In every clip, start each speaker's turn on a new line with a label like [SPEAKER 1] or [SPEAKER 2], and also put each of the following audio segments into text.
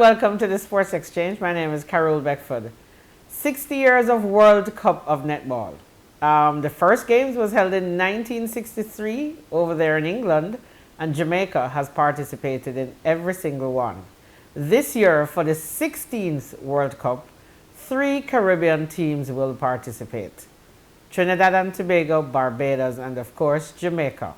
[SPEAKER 1] welcome to the Sports Exchange. My name is Carole Beckford. 60 years of World Cup of Netball. The first games was held in 1963 over there in England, and Jamaica has participated in every single one. This year, for the 16th World Cup, 3 Caribbean teams will participate: Trinidad and Tobago, Barbados, and of course, Jamaica.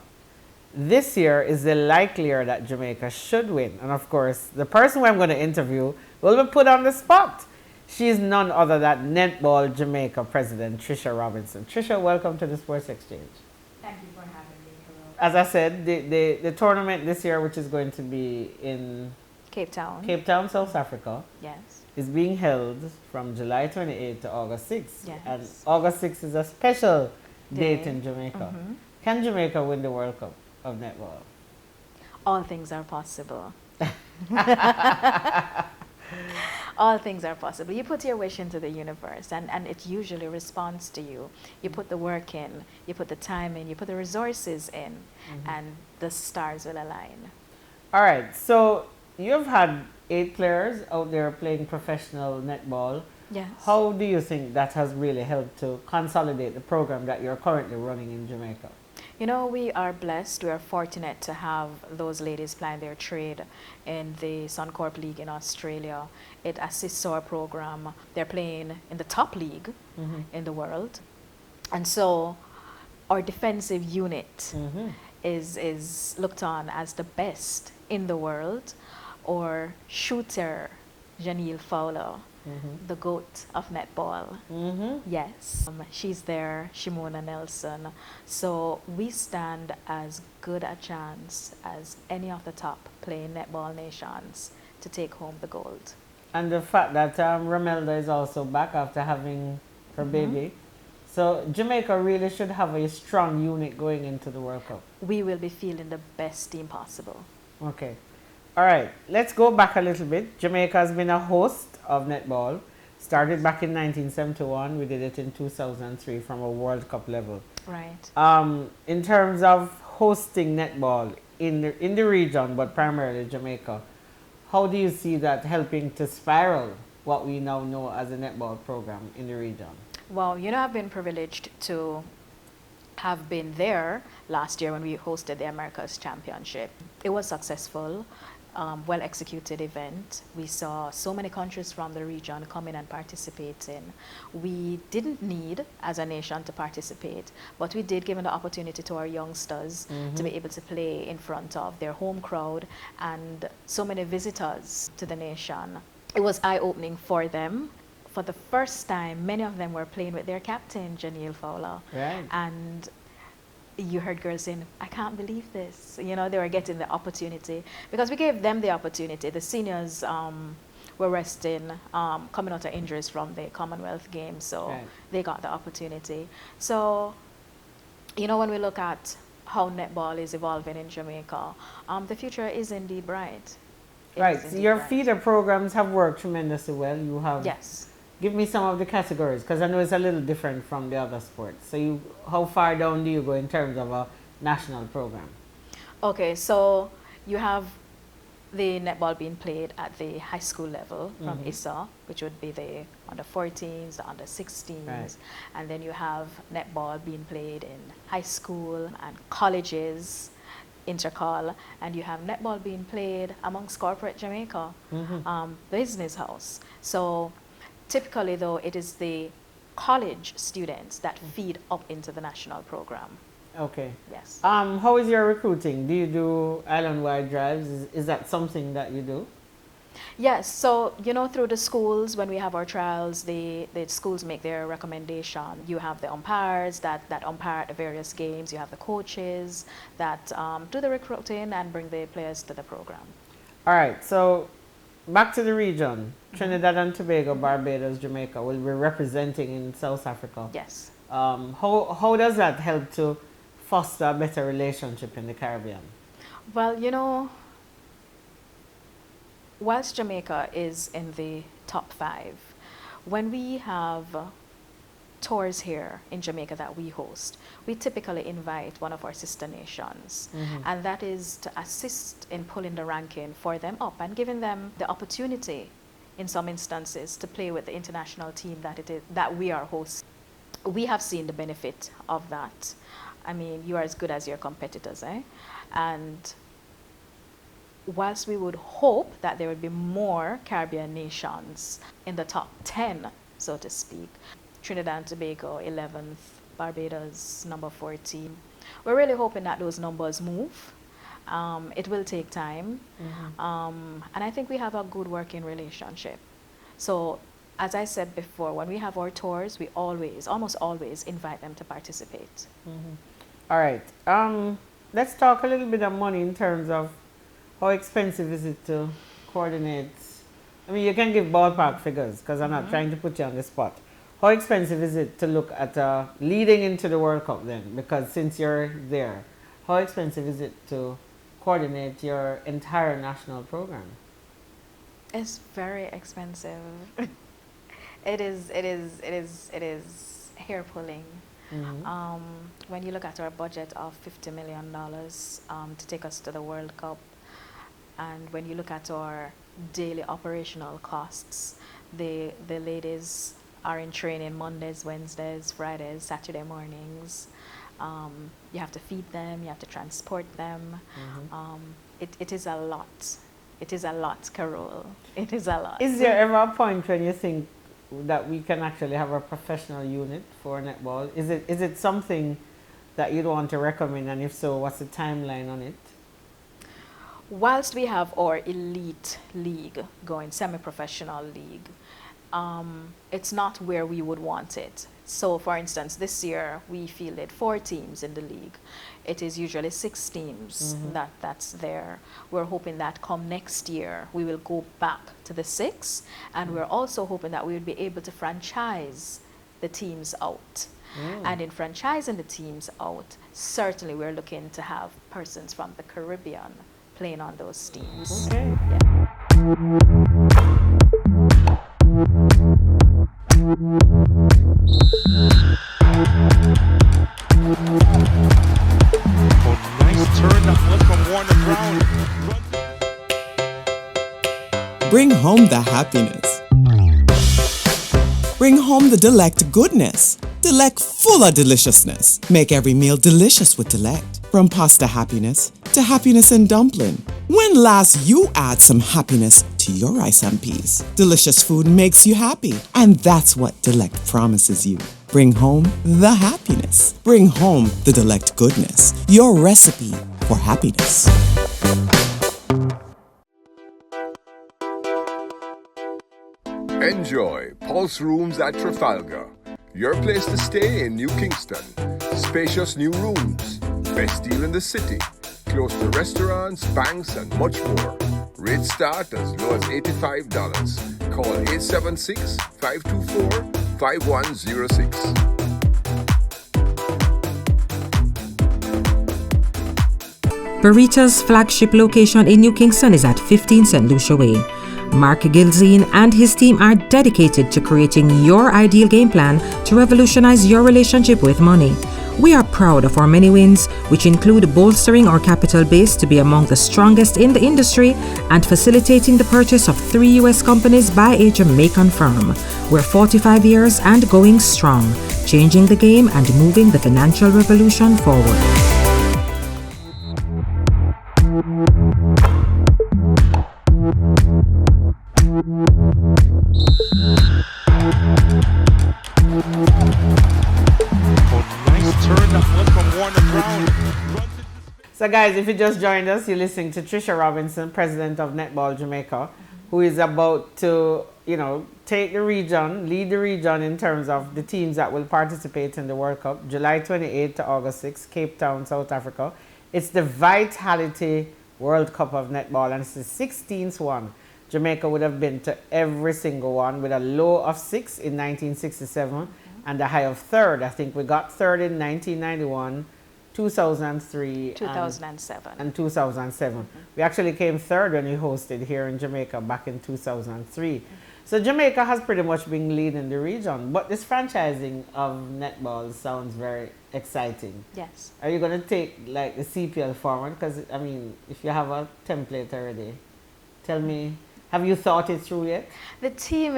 [SPEAKER 1] This year is the likelier that Jamaica should win. And of course, the person who I'm going to interview will be put on the spot. She is none other than Netball Jamaica President Tricia Robinson. Tricia, welcome to the Sports Exchange.
[SPEAKER 2] Thank you for having me, Carole.
[SPEAKER 1] As I said, the tournament this year, which is going to be in
[SPEAKER 2] Cape Town.
[SPEAKER 1] Cape Town, South Africa,
[SPEAKER 2] Yes.
[SPEAKER 1] is being held from July 28th to August 6th.
[SPEAKER 2] Yes.
[SPEAKER 1] And August 6th is a special date
[SPEAKER 2] Day.
[SPEAKER 1] in Jamaica.
[SPEAKER 2] Mhm.
[SPEAKER 1] Can Jamaica win the World Cup of netball?
[SPEAKER 2] All things are possible. All things are possible. You put your wish into the universe, and it usually responds to you. You put the work in, you put the time in, you put the resources in, and the stars will align.
[SPEAKER 1] All right, so you've had 8 players out there playing professional netball.
[SPEAKER 2] Yes.
[SPEAKER 1] How do you think that has really helped to consolidate the program that you're currently running in Jamaica?
[SPEAKER 2] You know, we are blessed, we are fortunate to have those ladies plying their trade in the Suncorp League in Australia. It assists our program. They're playing in the top league in the world. And so our defensive unit is looked on as the best in the world. Or shooter, Janelle Fowler, the GOAT of netball. Yes, she's there, Shimona Nelson. So we stand as good a chance as any of the top playing netball nations to take home the gold.
[SPEAKER 1] And the fact that Ramelda is also back after having her baby. So Jamaica really should have a strong unit going into the World Cup.
[SPEAKER 2] We will be fielding the best team possible.
[SPEAKER 1] Okay. All right, let's go back a little bit. Jamaica has been a host of netball. Started back in 1971. We did it in 2003 from a World Cup level.
[SPEAKER 2] Right.
[SPEAKER 1] In terms of hosting netball in the region, but primarily Jamaica, how do you see that helping to spiral what we now know as a netball program in the region?
[SPEAKER 2] Well, you know, I've been privileged to have been there last year when we hosted the America's Championship. It was successful. Well-executed event. We saw so many countries from the region come in and participate in. We didn't need, as a nation, to participate, but we did give an opportunity to our youngsters to be able to play in front of their home crowd and so many visitors to the nation. It was eye-opening for them. For the first time, many of them were playing with their captain, Janelle Fowler.
[SPEAKER 1] Right.
[SPEAKER 2] And you heard girls saying, I can't believe this. You know, they were getting the opportunity because we gave them the opportunity. The seniors were resting, coming out of injuries from the Commonwealth Games, so they got the opportunity. So, you know, when we look at how netball is evolving in Jamaica, the future is indeed bright.
[SPEAKER 1] Right, so your feeder programs have worked tremendously well. You have...
[SPEAKER 2] Yes.
[SPEAKER 1] Give me some of the categories, because I know it's a little different from the other sports. So how far down do you go in terms of a national program?
[SPEAKER 2] Okay, so you have the netball being played at the high school level from ISA, which would be the under 14s, the under 16s.
[SPEAKER 1] Right.
[SPEAKER 2] And then you have netball being played in high school and colleges, intercol, and you have netball being played amongst corporate Jamaica, business house. So typically, though, it is the college students that feed up into the national program.
[SPEAKER 1] Okay.
[SPEAKER 2] Yes.
[SPEAKER 1] How is your recruiting? Do you do island-wide drives? Is that something that you do?
[SPEAKER 2] Yes. So, you know, through the schools, when we have our trials, the schools make their recommendation. You have the umpires that umpire at the various games. You have the coaches that do the recruiting and bring the players to the program.
[SPEAKER 1] All right. So back to the region. Trinidad and Tobago, Barbados, Jamaica will be representing in South Africa.
[SPEAKER 2] Yes.
[SPEAKER 1] How does that help to foster a better relationship in the Caribbean?
[SPEAKER 2] Well, you know, whilst Jamaica is in the top 5, when we have tours here in Jamaica that we host, we typically invite one of our sister nations, and that is to assist in pulling the ranking for them up and giving them the opportunity, in some instances, to play with the international team that we are hosting. We have seen the benefit of that. I mean, you are as good as your competitors, eh? And whilst we would hope that there would be more Caribbean nations in the top 10, so to speak, Trinidad and Tobago 11th, Barbados number 14, we're really hoping that those numbers move. It will take time, and I think we have a good working relationship. So, as I said before, when we have our tours, we almost always invite them to participate.
[SPEAKER 1] All right. Let's talk a little bit of money in terms of how expensive is it to coordinate. I mean, you can give ballpark figures because I'm not trying to put you on the spot. How expensive is it to look at leading into the World Cup then? Because since you're there, how expensive is it to coordinate your entire national program?
[SPEAKER 2] It's very expensive. It is hair pulling. When you look at our budget of $50 million to take us to the World Cup, and when you look at our daily operational costs, the ladies are in training Mondays, Wednesdays, Fridays, Saturday mornings. You have to feed them, you have to transport them. It is a lot. It is a lot, Carole. It is a lot.
[SPEAKER 1] Is there ever a point when you think that we can actually have a professional unit for netball? Is it something that you'd want to recommend, and if so, what's the timeline on it?
[SPEAKER 2] Whilst we have our elite league going, semi-professional league, it's not where we would want it. So, for instance, this year we fielded 4 teams in the league. It is usually 6 teams that's there. We're hoping that come next year we will go back to the 6, and we're also hoping that we will be able to franchise the teams out. And in franchising the teams out, certainly we're looking to have persons from the Caribbean playing on those teams.
[SPEAKER 1] Okay.
[SPEAKER 2] Yeah.
[SPEAKER 3] Bring home the happiness. Bring home the Delect goodness. Delect full of deliciousness. Make every meal delicious with Delect. From pasta happiness to happiness in dumpling. When last you add some happiness to your rice and peas? Delicious food makes you happy, and that's what Delect promises you. Bring home the happiness. Bring home the Delect goodness. Your recipe for happiness.
[SPEAKER 4] Enjoy Pulse Rooms at Trafalgar, your place to stay in New Kingston. Spacious new rooms, best deal in the city, close to restaurants, banks, and much more. Rates start as low as $85. Call 876-524-5106.
[SPEAKER 5] Barita's flagship location in New Kingston is at 15 St. Lucia Way. Mark Gilzine and his team are dedicated to creating your ideal game plan to revolutionize your relationship with money. We are proud of our many wins, which include bolstering our capital base to be among the strongest in the industry and facilitating the purchase of 3 U.S. companies by a Jamaican firm. We're 45 years and going strong, changing the game and moving the financial revolution forward.
[SPEAKER 1] So guys, if you just joined us, you're listening to Tricia Robinson, President of Netball Jamaica, who is about to, take the region, lead the region in terms of the teams that will participate in the World Cup, July 28th to August 6th, Cape Town, South Africa. It's the Vitality World Cup of Netball, and it's the 16th one. Jamaica would have been to every single one with a low of 6 in 1967 and a high of 3rd. I think we got 3rd in 1991, 2003
[SPEAKER 2] 2007.
[SPEAKER 1] and 2007. We actually came third when we hosted here in Jamaica back in 2003. So Jamaica has pretty much been leading the region, but this franchising of netball sounds very exciting.
[SPEAKER 2] Yes.
[SPEAKER 1] Are you going to take like the CPL forward? Because I mean, if you have a template already, tell me, have you thought it through yet?
[SPEAKER 2] The team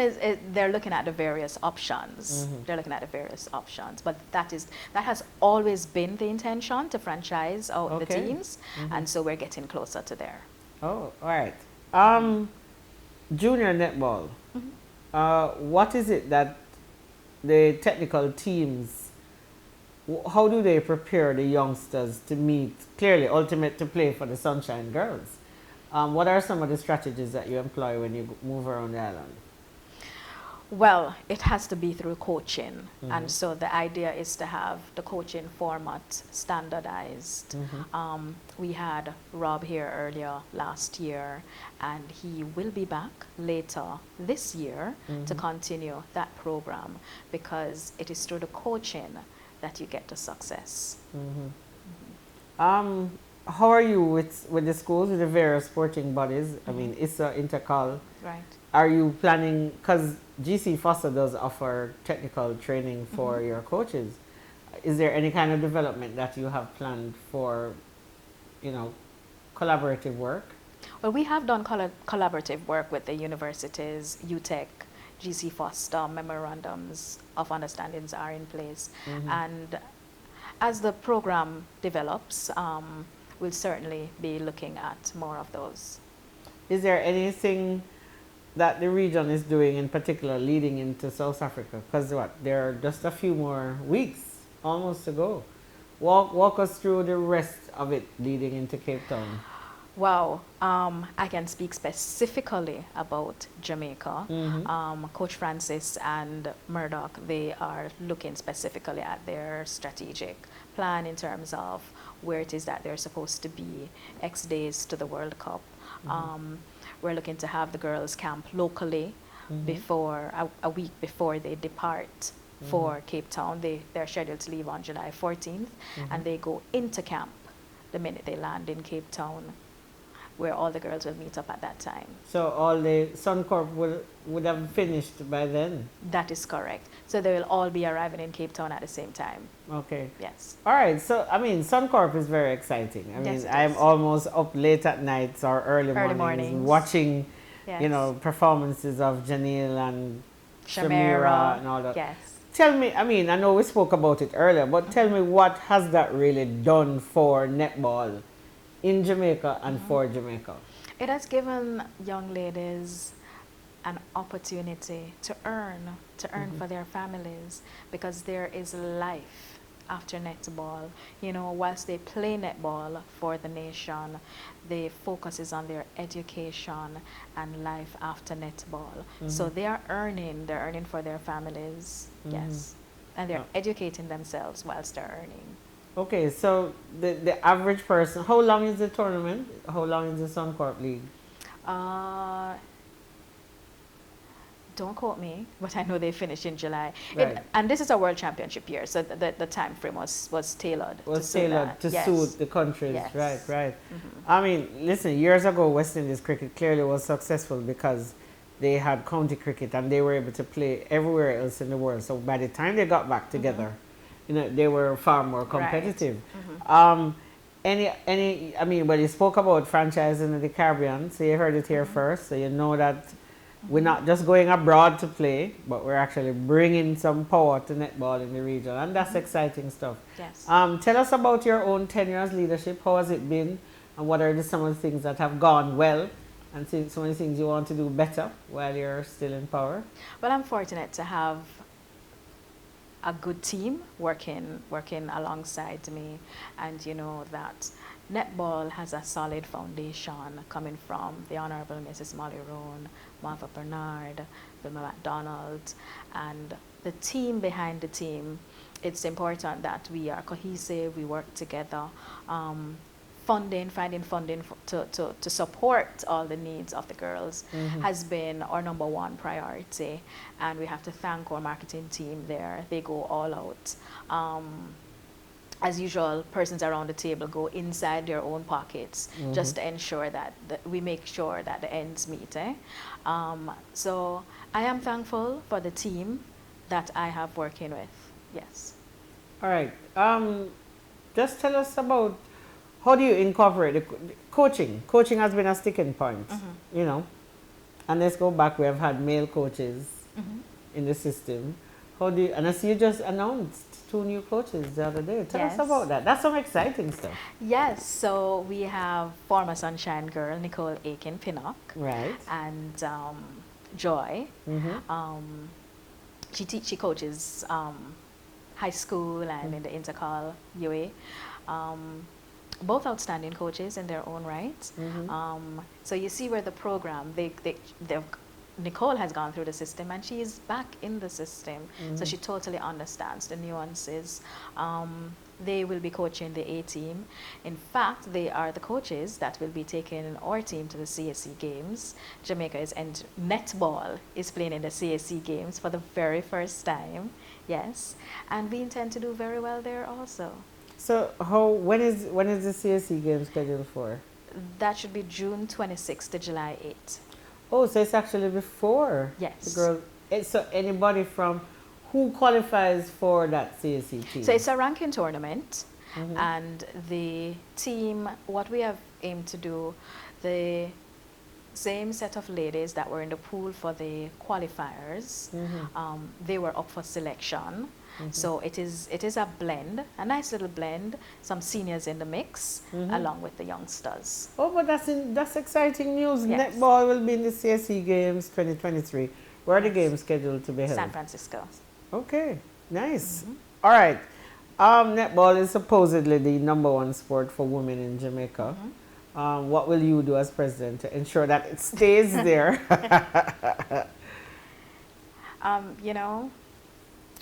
[SPEAKER 2] they're looking at the various options. They're looking at the various options, but that has always been the intention, to franchise out the teams, and so we're getting closer to there.
[SPEAKER 1] Oh, all right. Junior netball. What is it that the technical teams, how do they prepare the youngsters to meet, clearly, ultimate to play for the Sunshine Girls? What are some of the strategies that you employ when you move around the island?
[SPEAKER 2] Well, it has to be through coaching, and so the idea is to have the coaching format standardized. We had Rob here earlier last year, and he will be back later this year to continue that program, because it is through the coaching that you get to success.
[SPEAKER 1] How are you with the schools, with the various sporting bodies? I mean, ISA, Intercal.
[SPEAKER 2] Right.
[SPEAKER 1] Are you planning, because GC Foster does offer technical training for your coaches. Is there any kind of development that you have planned for, you know, collaborative work?
[SPEAKER 2] Well, we have done collaborative work with the universities, UTEC, GC Foster, memorandums of understandings are in place. And as the program develops, we'll certainly be looking at more of those.
[SPEAKER 1] Is there anything that the region is doing in particular leading into South Africa? Because there are just a few more weeks almost to go. Walk us through the rest of it leading into Cape Town.
[SPEAKER 2] Wow, I can speak specifically about Jamaica. Coach Francis and Murdoch, they are looking specifically at their strategic plan in terms of where it is that they're supposed to be X days to the World Cup. We're looking to have the girls camp locally before a week before they depart for Cape Town. They're scheduled to leave on July 14th, and they go into camp the minute they land in Cape Town, where all the girls will meet up at that time. So
[SPEAKER 1] all the Suncorp would have finished by then?
[SPEAKER 2] That is correct. So they will all be arriving in Cape Town at the same time.
[SPEAKER 1] Okay.
[SPEAKER 2] Yes.
[SPEAKER 1] All right. So, I mean, Suncorp is very exciting. I mean, I'm almost up late at nights or early mornings watching, you know, performances of Janelle and Shamira and all that.
[SPEAKER 2] Yes.
[SPEAKER 1] Tell me, I mean, I know we spoke about it earlier, but tell me, what has that really done for netball in Jamaica and for Jamaica?
[SPEAKER 2] It has given young ladies an opportunity to earn for their families, because there is life after netball. You know, whilst they play netball for the nation, the focus is on their education and life after netball. So they are earning, they're earning for their families, yes, and they're educating themselves whilst they're earning.
[SPEAKER 1] Okay, so the average person, how long is the tournament? How long is the Suncorp League?
[SPEAKER 2] Don't quote me, but I know they finish in July.
[SPEAKER 1] Right.
[SPEAKER 2] And this is a world championship year, so the time frame was tailored.
[SPEAKER 1] To suit the countries.
[SPEAKER 2] Yes.
[SPEAKER 1] Right. I mean, listen, years ago, West Indies cricket clearly was successful because they had county cricket and they were able to play everywhere else in the world. So by the time they got back together, you know, they were far more competitive. I mean, well, you spoke about franchising in the Caribbean, so you heard it here first, so you know that we're not just going abroad to play, but we're actually bringing some power to netball in the region, and that's exciting stuff.
[SPEAKER 2] Yes.
[SPEAKER 1] Tell us about your own tenure as leadership. How has it been, and what are some of the things that have gone well, and some of the things you want to do better while you're still in power?
[SPEAKER 2] Well, I'm fortunate to have a good team working alongside me, and you know that netball has a solid foundation coming from the Honorable Mrs. Molly Roan, Martha Bernard, Vilma MacDonald, and the team behind the team. It's important that we are cohesive, we work together. Finding funding to support all the needs of the girls has been our #1 priority, and we have to thank our marketing team there. They go all out. as usual, persons around the table go inside their own pockets just to ensure that we make sure that the ends meet. So I am thankful for the team that I have working with. Yes.
[SPEAKER 1] All right. Just tell us about how do you incorporate the coaching? Coaching has been a sticking point, you know. And let's go back. We have had male coaches in the system. How do you? And I see you just announced 2 new coaches the other day. Tell us about that. That's some exciting stuff.
[SPEAKER 2] Yes. So we have former Sunshine girl Nicole Aiken-Pinnock,
[SPEAKER 1] Right.
[SPEAKER 2] and Joy. She coaches high school and in the intercol UA. Both outstanding coaches in their own right. So you see where the program, Nicole has gone through the system and she is back in the system. So she totally understands the nuances. They will be coaching the A team. In fact, they are the coaches that will be taking our team to the CSC games. Jamaica is, and netball is playing in the CSC games for the very first time. Yes. And we intend to do very well there also.
[SPEAKER 1] So when is the CSC game scheduled for?
[SPEAKER 2] That should be June 26th to July 8th.
[SPEAKER 1] Oh, so it's actually before
[SPEAKER 2] Yes.
[SPEAKER 1] the girls. So anybody from who qualifies for that CSC team?
[SPEAKER 2] So it's a ranking tournament, and the team, what we have aimed to do, the same set of ladies that were in the pool for the qualifiers, they were up for selection. So it is a blend, a nice little blend, some seniors in the mix, along with the youngsters.
[SPEAKER 1] Oh, but that's exciting news.
[SPEAKER 2] Yes.
[SPEAKER 1] Netball will be in the CSC Games 2023. Where are the games scheduled to be held?
[SPEAKER 2] San Francisco.
[SPEAKER 1] Okay, nice. All right. Netball is supposedly the #1 sport for women in Jamaica. What will you do as president to ensure that it stays there?
[SPEAKER 2] You know,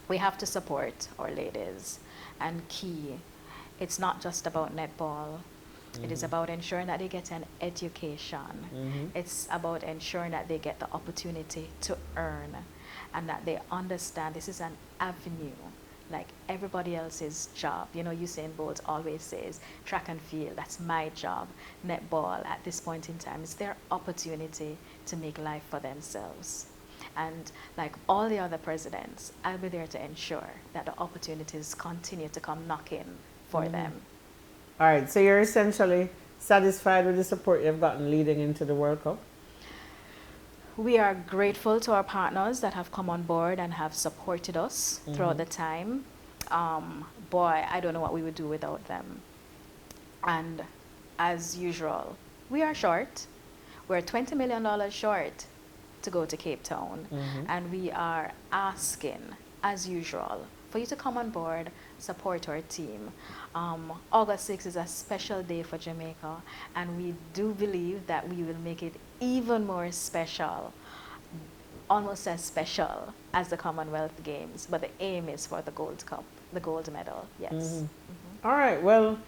[SPEAKER 2] we have to support our ladies, and key, it's not just about netball. It is about ensuring that they get an education. It's about ensuring that they get the opportunity to earn, and that they understand this is an avenue like everybody else's job. You know, Usain Bolt always says, track and field, that's my job. Netball, at this point in time, is their opportunity to make life for themselves. And like all the other presidents, I'll be there to ensure that the opportunities continue to come knocking for them.
[SPEAKER 1] All right, so you're essentially satisfied with the support you've gotten leading into the World Cup?
[SPEAKER 2] We are grateful to our partners that have come on board and have supported us throughout the time. Boy, I don't know what we would do without them. And as usual, we are short. We're $20 million short to go to Cape Town. And we are asking, as usual, for you to come on board, support our team. August 6th is a special day for Jamaica, and we do believe that we will make it even more special, almost as special as the Commonwealth Games, but the aim is for the Gold Cup, the gold medal, yes.
[SPEAKER 1] All right, well,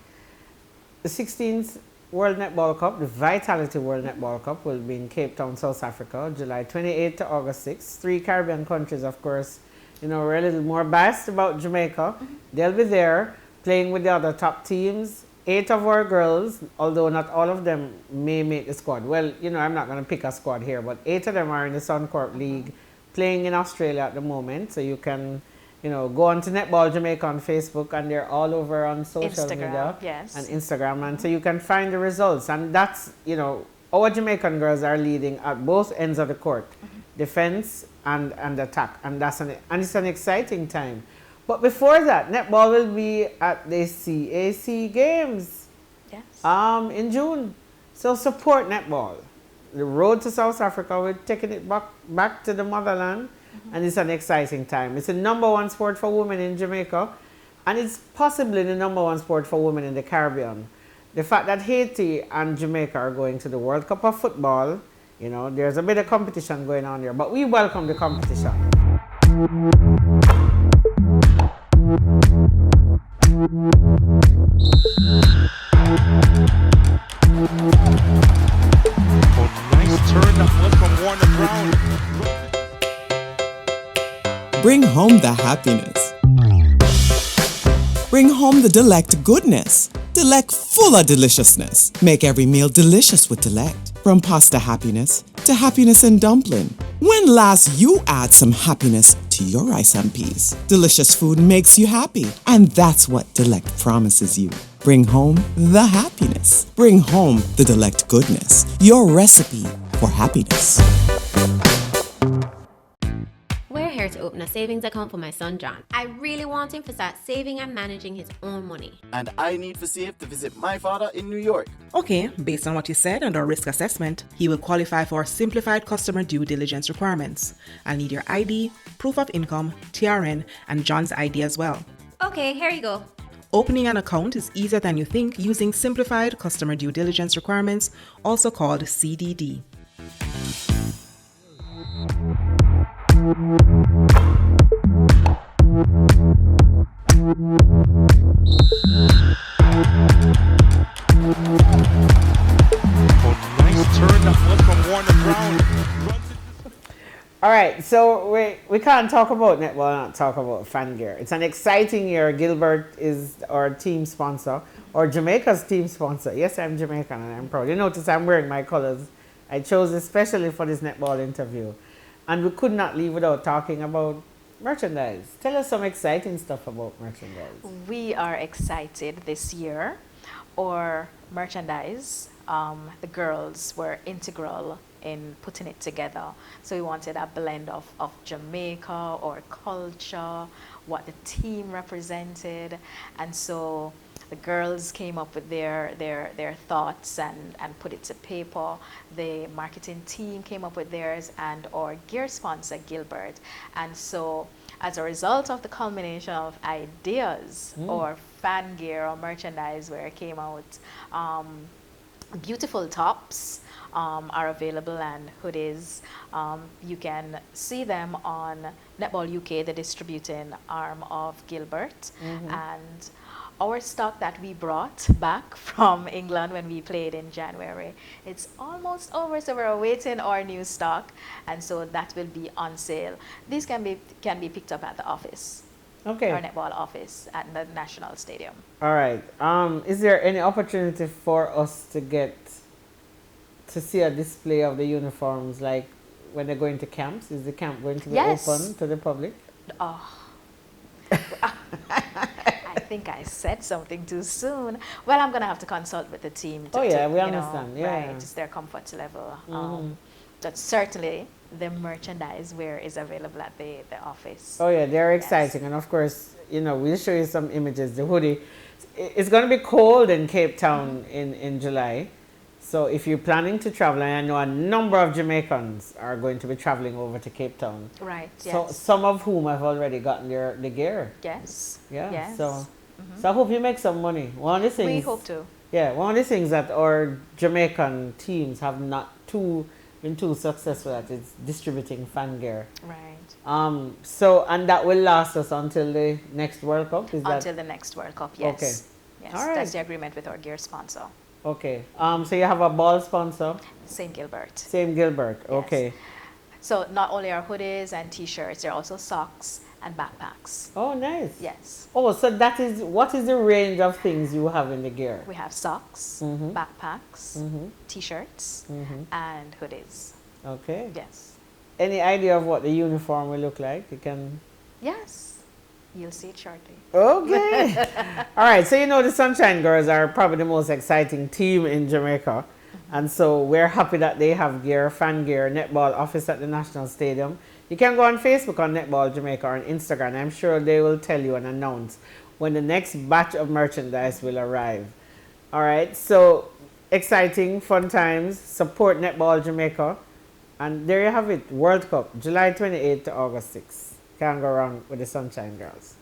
[SPEAKER 1] the 16th World Netball Cup, the Vitality World Netball Cup, will be in Cape Town, South Africa, July 28th to August 6th. 3 Caribbean countries, of course. You know, we're a little more biased about Jamaica. They'll be there playing with the other top teams. 8 of our girls, although not all of them may make the squad. Well, you know, I'm not going to pick a squad here, but 8 of them are in the Suncorp League playing in Australia at the moment. So you can, you know, go on to Netball Jamaica on Facebook, and they're all over on social media and Instagram. And so you can find the results. And that's, you know, our Jamaican girls are leading at both ends of the court, defense and attack. And it's an exciting time. But before that, netball will be at the CAC Games in June. So support netball. The road to South Africa, we're taking it back to the motherland, and it's an exciting time. It's the #1 sport for women in Jamaica, and it's possibly the #1 sport for women in the Caribbean. The fact that Haiti and Jamaica are going to the World Cup of football, you know, there's a bit of competition going on there, but we welcome the competition.
[SPEAKER 6] Nice turn that was from Warner Brown.
[SPEAKER 3] Bring home the happiness. Bring home the Delect goodness. Delect full of deliciousness. Make every meal delicious with Delect. From pasta happiness to happiness in dumpling. When last you add some happiness to your rice and peas? Delicious food makes you happy, and that's what Delect promises you. Bring home the happiness. Bring home the Delect goodness. Your recipe for happiness.
[SPEAKER 7] We're here to open a savings account for my son John. I really want him to start saving and managing his own money.
[SPEAKER 8] And I need for Safe to visit my father in New York.
[SPEAKER 9] Okay, based on what you said and our risk assessment, he will qualify for simplified customer due diligence requirements. I'll need your ID, proof of income, TRN, and John's ID as well.
[SPEAKER 7] Okay, here you go.
[SPEAKER 9] Opening an account is easier than you think using simplified customer due diligence requirements, also called CDD.
[SPEAKER 6] Nice turn that was from Warner Brown.
[SPEAKER 1] All right, so we can't talk about netball and not talk about fan gear. It's an exciting year. Gilbert is our team sponsor, or Jamaica's team sponsor. Yes, I'm Jamaican and I'm proud. You notice I'm wearing my colors. I chose especially for this netball interview. And we could not leave without talking about merchandise. Tell us some exciting stuff about merchandise.
[SPEAKER 2] We are excited this year. Our merchandise, the girls were integral in putting it together. So we wanted a blend of Jamaica, our culture, what the team represented. And so the girls came up with their thoughts and put it to paper. The marketing team came up with theirs, and our gear sponsor, Gilbert. And so as a result of the culmination of ideas, or fan gear or merchandise where it came out, beautiful tops are available, and hoodies. You can see them on Netball UK, the distributing arm of Gilbert. And our stock that we brought back from England when we played in January, it's almost over, so we're awaiting our new stock, and so that will be on sale. These can be picked up at the office.
[SPEAKER 1] Okay.
[SPEAKER 2] Our netball office at the National Stadium.
[SPEAKER 1] All right. Is there any opportunity for us to see a display of the uniforms, like when they're going to camps? Is the camp going to be open to the public?
[SPEAKER 2] Oh. I think I said something too soon. Well, I'm going to have to consult with the team.
[SPEAKER 1] We understand.
[SPEAKER 2] Right, just their comfort level. But certainly the merchandise wear is available at the office.
[SPEAKER 1] Oh yeah, they're exciting. And of course, we'll show you some images. The hoodie, it's going to be cold in Cape Town in July. So if you're planning to travel, and I know a number of Jamaicans are going to be traveling over to Cape Town.
[SPEAKER 2] Right,
[SPEAKER 1] So some of whom have already gotten the gear.
[SPEAKER 2] Yes.
[SPEAKER 1] Yeah.
[SPEAKER 2] Yes.
[SPEAKER 1] So I hope you make some money. One of the things,
[SPEAKER 2] we hope to.
[SPEAKER 1] Yeah, one of the things that our Jamaican teams have not been too successful at is distributing fan gear.
[SPEAKER 2] Right.
[SPEAKER 1] So, and that will last us until the next World Cup?
[SPEAKER 2] Until the next World Cup, yes.
[SPEAKER 1] Okay.
[SPEAKER 2] Yes,
[SPEAKER 1] All right.
[SPEAKER 2] that's the agreement with our gear sponsor.
[SPEAKER 1] Okay. So you have a ball sponsor?
[SPEAKER 2] Same Gilbert.
[SPEAKER 1] Same Gilbert,
[SPEAKER 2] Yes.
[SPEAKER 1] okay.
[SPEAKER 2] So not only our hoodies and t-shirts, there are also socks and backpacks.
[SPEAKER 1] Oh, nice.
[SPEAKER 2] Yes.
[SPEAKER 1] Oh, so what is the range of things you have in the gear?
[SPEAKER 2] We have socks, backpacks, t-shirts, and hoodies.
[SPEAKER 1] Okay.
[SPEAKER 2] Yes.
[SPEAKER 1] Any idea of what the uniform will look like? You can...
[SPEAKER 2] Yes. You'll see it shortly.
[SPEAKER 1] Okay. All right. So, the Sunshine Girls are probably the most exciting team in Jamaica. And so we're happy that they have gear, fan gear, netball office at the National Stadium. You can go on Facebook on Netball Jamaica or on Instagram. I'm sure they will tell you and announce when the next batch of merchandise will arrive. All right. So exciting, fun times. Support Netball Jamaica. And there you have it. World Cup, July 28th to August 6th. Can't go wrong with the Sunshine Girls.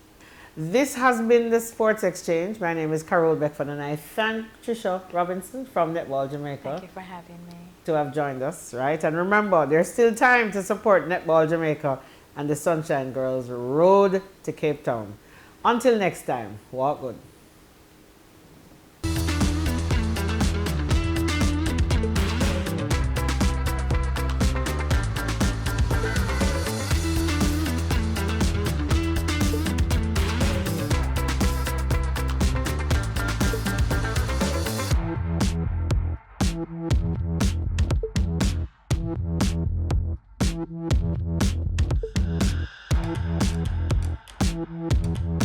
[SPEAKER 1] This has been the Sports Exchange. My name is Carole Beckford, and I thank Tricia Robinson from Netball Jamaica.
[SPEAKER 2] Thank you for having me.
[SPEAKER 1] To have joined us, right? And remember, there's still time to support Netball Jamaica and the Sunshine Girls' road to Cape Town. Until next time, walk good.
[SPEAKER 10] Bye.